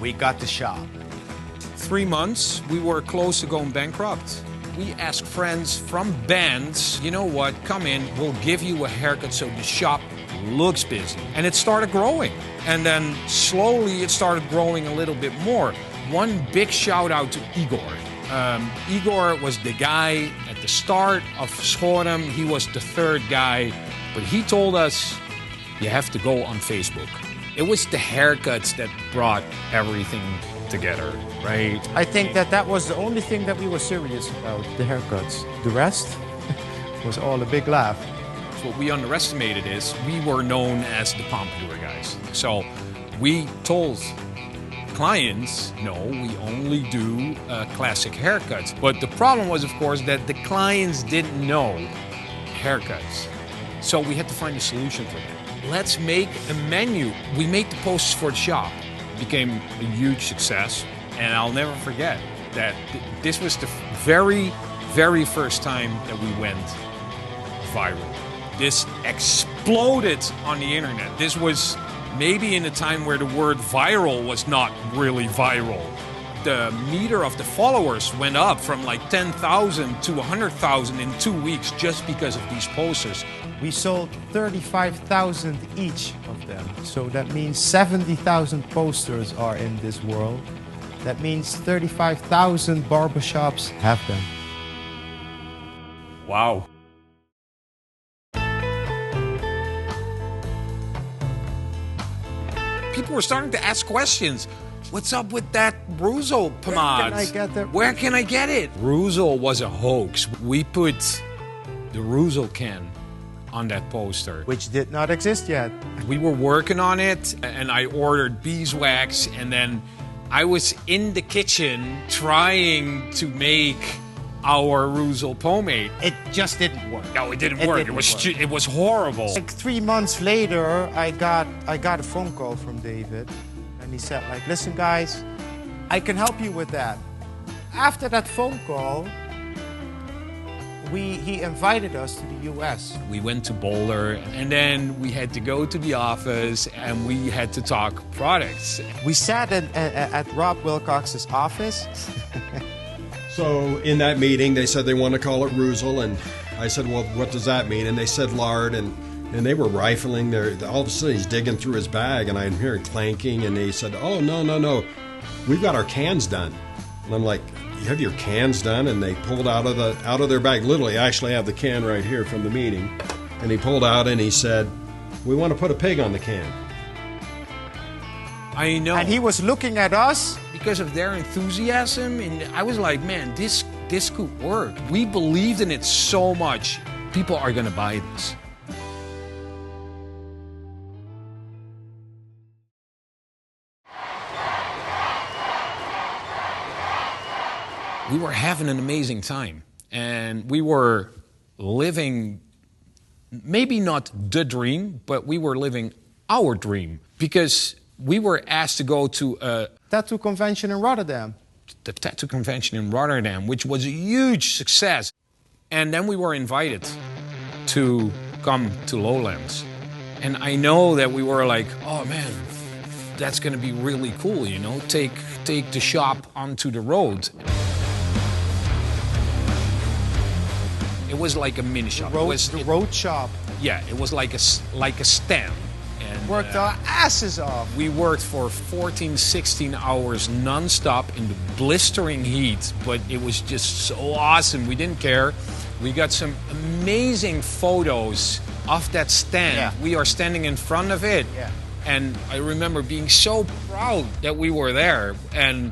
we got the shop. 3 months, we were close to going bankrupt. We asked friends from bands, you know what, come in, we'll give you a haircut so the shop looks busy. And it started growing. And then slowly it started growing a little bit more. One big shout out to Igor. Igor was the guy at the start of Schorem. He was the third guy, but he told us, you have to go on Facebook. It was the haircuts that brought everything together, right? I think that was the only thing that we were serious about, the haircuts. The rest was all a big laugh. What we underestimated is we were known as the Pompadour guys. So we told clients, no, we only do classic haircuts. But the problem was, of course, that the clients didn't know haircuts. So we had to find a solution for that. Let's make a menu. We made the posts for the shop. It became a huge success. And I'll never forget that this was the very, very first time that we went viral. This exploded on the internet. This was maybe in a time where the word viral was not really viral. The meter of the followers went up from like 10,000 to 100,000 in 2 weeks just because of these posters. We sold 35,000 each of them. So that means 70,000 posters are in this world. That means 35,000 barbershops have them. Wow. People were starting to ask questions. What's up with that Reuzel pomade? Where can I get that? Where can I get it? Reuzel was a hoax. We put the Reuzel can on that poster. Which did not exist yet. We were working on it, and I ordered beeswax, and then I was in the kitchen trying to make our Reuzel pomade. It just didn't work. No, it didn't work. It was horrible. Like 3 months later, I got a phone call from David, and he said, like, listen guys, I can help you with that. After that phone call, he invited us to the US. We went to Boulder, and then we had to go to the office, and we had to talk products. We sat at Rob Wilcox's office. So in that meeting, they said they want to call it Reuzel, and I said, well, what does that mean? And they said lard, and they were rifling there. All of a sudden, he's digging through his bag, and I'm hearing clanking, and they said, oh, no, we've got our cans done. And I'm like, you have your cans done? And they pulled out of their bag, literally, I actually have the can right here from the meeting, and he pulled out and he said, we want to put a pig on the can. I know. And he was looking at us. Because of their enthusiasm, and I was like, man, this could work. We believed in it so much. People are gonna buy this. We were having an amazing time, and we were living, maybe not the dream, but we were living our dream, because we were asked to go to a tattoo convention in Rotterdam. The tattoo convention in Rotterdam, which was a huge success. And then we were invited to come to Lowlands. And I know that we were like, oh man, that's gonna be really cool, you know? Take the shop onto the road. It was like a mini shop. The road shop. Yeah, it was like a stand. And, worked our asses off. We worked for 14, 16 hours non-stop in the blistering heat, but it was just so awesome. We didn't care. We got some amazing photos of that stand. Yeah. We are standing in front of it. Yeah. And I remember being so proud that we were there. And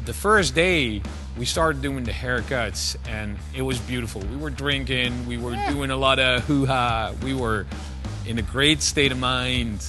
the first day, we started doing the haircuts, and it was beautiful. We were drinking, we were doing a lot of hoo-ha. We were in a great state of mind.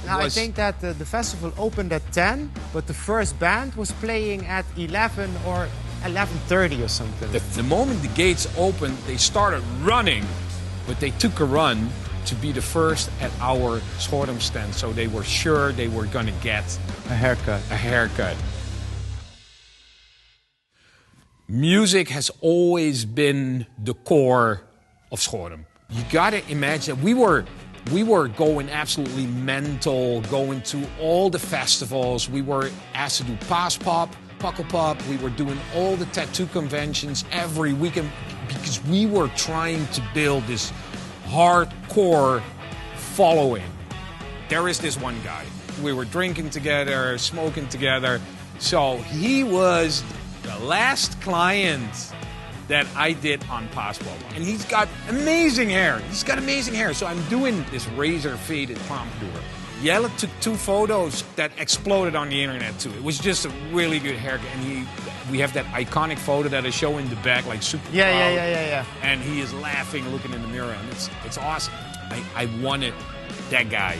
Now, I think that the festival opened at 10, but the first band was playing at 11 or 11:30 or something. The moment the gates opened, they started running, but they took a run to be the first at our Schorem stand, so they were sure they were going to get a haircut. Music has always been the core of Schorem. You gotta imagine, we were We were going absolutely mental, going to all the festivals. We were asked to do Paas Pop, Pukkelpop. We were doing all the tattoo conventions every weekend because we were trying to build this hardcore following. There is this one guy. We were drinking together, smoking together. So he was the last client that I did on Paas Pop. And he's got amazing hair. He's got amazing hair. So I'm doing this razor faded Pompadour. Jelle took 2 photos that exploded on the internet too. It was just a really good haircut. And we have that iconic photo that I show in the back, like super proud. Yeah. And he is laughing, looking in the mirror, and it's awesome. I wanted that guy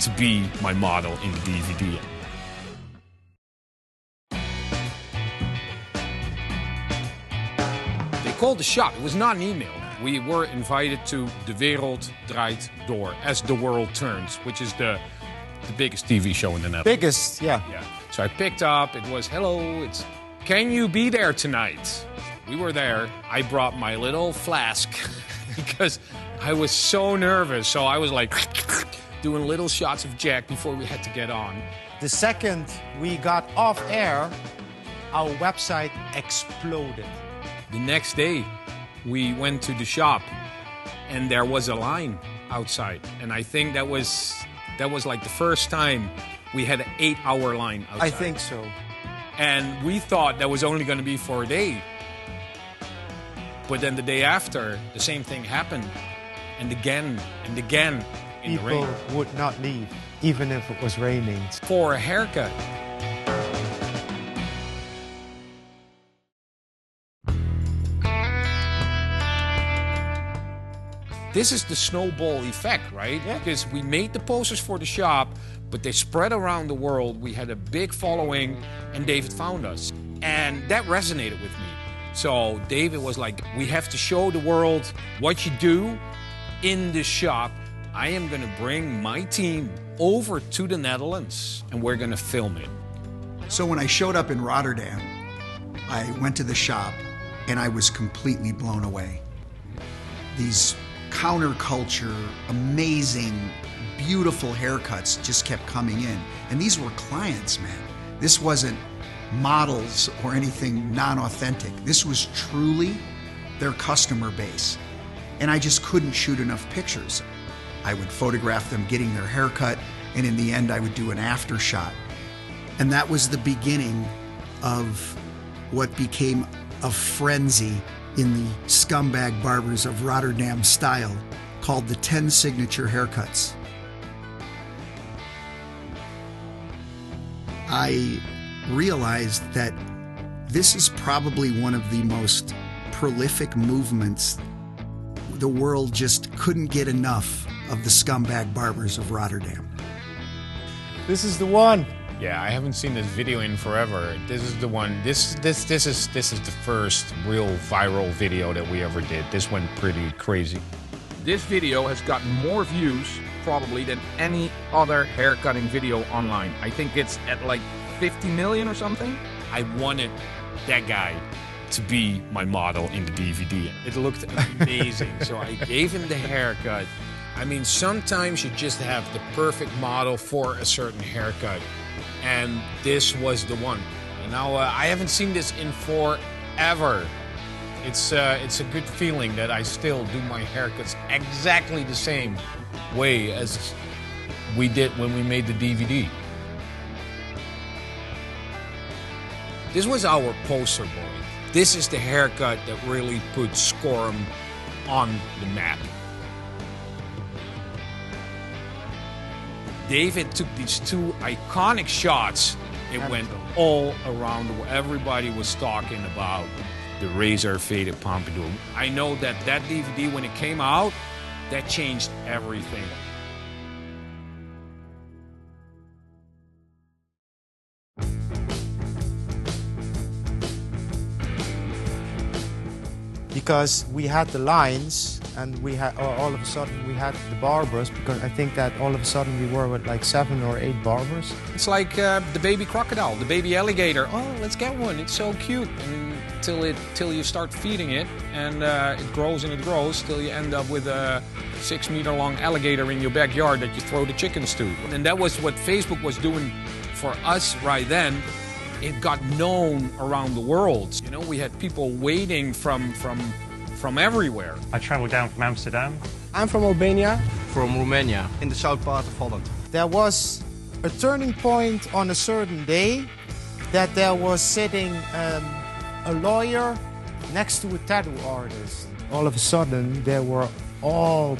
to be my model in the DVD. They called the shop. It was not an email. We were invited to De Wereld Draait Door, as the world turns, which is the biggest TV show in the Netherlands. Biggest, yeah. So I picked up. It was, hello, can you be there tonight? We were there. I brought my little flask because I was so nervous. So I was like doing little shots of Jack before we had to get on. The second we got off air, our website exploded. The next day, we went to the shop, and there was a line outside. And I think that was like the first time we had an 8-hour line outside. I think so. And we thought that was only going to be for a day. But then the day after, the same thing happened. And again in the rain. People would not leave, even if it was raining. For a haircut. This is the snowball effect, right? Yeah. Because we made the posters for the shop, but they spread around the world. We had a big following, and David found us. And that resonated with me. So David was like, we have to show the world what you do in the shop. I am going to bring my team over to the Netherlands, and we're going to film it. So when I showed up in Rotterdam, I went to the shop, and I was completely blown away. These counterculture, amazing, beautiful haircuts just kept coming in. And these were clients, man. This wasn't models or anything non-authentic. This was truly their customer base. And I just couldn't shoot enough pictures. I would photograph them getting their haircut, and in the end I would do an after shot. And that was the beginning of what became a frenzy in the scumbag barbers of Rotterdam style, called the 10 signature haircuts. I realized that this is probably one of the most prolific movements. The world just couldn't get enough of the scumbag barbers of Rotterdam. This is the one. Yeah, I haven't seen this video in forever. This is the one. This is the first real viral video that we ever did. This went pretty crazy. This video has gotten more views probably than any other haircutting video online. I think it's at like 50 million or something. I wanted that guy to be my model in the DVD. It looked amazing. So I gave him the haircut. I mean, sometimes you just have the perfect model for a certain haircut. And this was the one. And now I haven't seen this in forever. It's a good feeling that I still do my haircuts exactly the same way as we did when we made the DVD. This was our poster boy. This is the haircut that really put Schorem on the map. David took these 2 iconic shots. It went all around the world. Everybody was talking about the razor faded Pompadour. I know that DVD, when it came out, that changed everything. Because we had the lines, and we had all of a sudden we had the barbers, because I think that all of a sudden we were with like 7 or 8 barbers. It's like the baby crocodile, the baby alligator. Oh, let's get one. It's so cute. And till you start feeding it, and it grows and it grows till you end up with a 6-meter-long alligator in your backyard that you throw the chickens to. And that was what Facebook was doing for us right then. It got known around the world. You know, we had people waiting from everywhere. I traveled down from Amsterdam. I'm from Albania. From Romania, in the south part of Holland. There was a turning point on a certain day that there was sitting a lawyer next to a tattoo artist. All of a sudden, there were all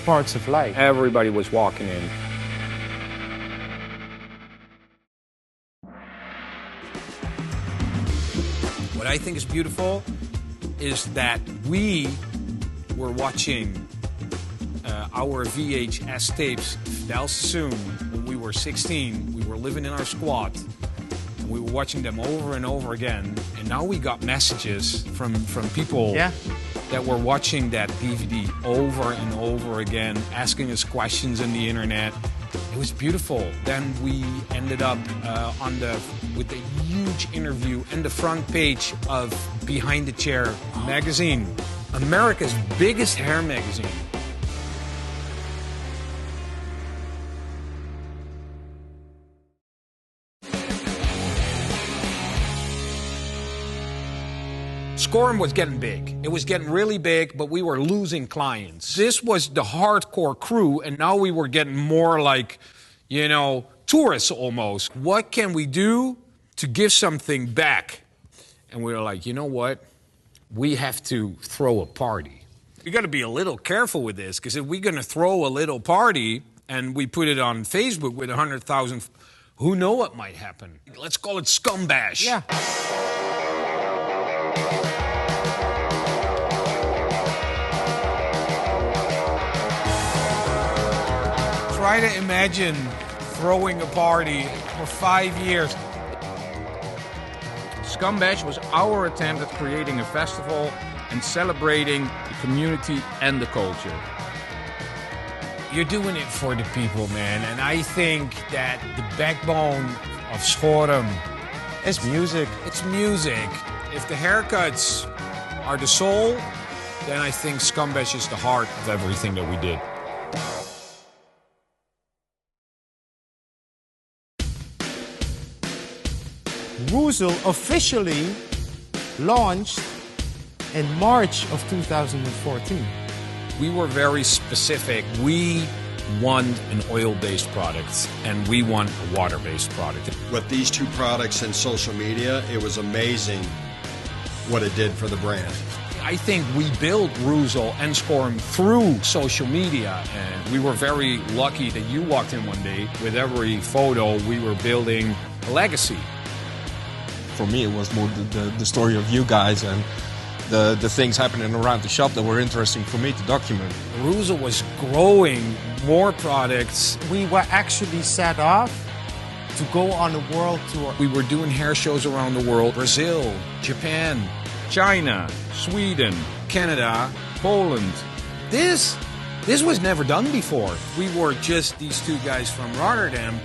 parts of life. Everybody was walking in. What I think is beautiful is that we were watching our VHS tapes, Fidel Sassoon, when we were 16. We were living in our squat. And we were watching them over and over again. And now we got messages from people that were watching that DVD over and over again, asking us questions on the internet. It was beautiful. Then we ended up with a huge interview and the front page of Behind the Chair magazine, America's biggest hair magazine. Schorem was getting big. It was getting really big, but we were losing clients. This was the hardcore crew, and now we were getting more like, you know, tourists almost. What can we do to give something back? And we were like, you know what? We have to throw a party. We got to be a little careful with this, because if we're going to throw a little party and we put it on Facebook with 100,000, who know what might happen? Let's call it Scumbash. Yeah. Try to imagine throwing a party for 5 years. Scumbash was our attempt at creating a festival and celebrating the community and the culture. You're doing it for the people, man, and I think that the backbone of Schorem It's music. It's music. If the haircuts are the soul, then I think Scumbash is the heart of everything that we did. Reuzel officially launched in March of 2014. We were very specific. We want an oil-based product, and we want a water-based product. With these two products in social media, it was amazing what it did for the brand. I think we built Reuzel and Schorem through social media, and we were very lucky that you walked in one day. With every photo, we were building a legacy. For me, it was more the story of you guys and the things happening around the shop that were interesting for me to document. Reuzel was growing more products. We were actually set off to go on a world tour. We were doing hair shows around the world. Brazil, Japan, China, Sweden, Canada, Poland. This was never done before. We were just these two guys from Rotterdam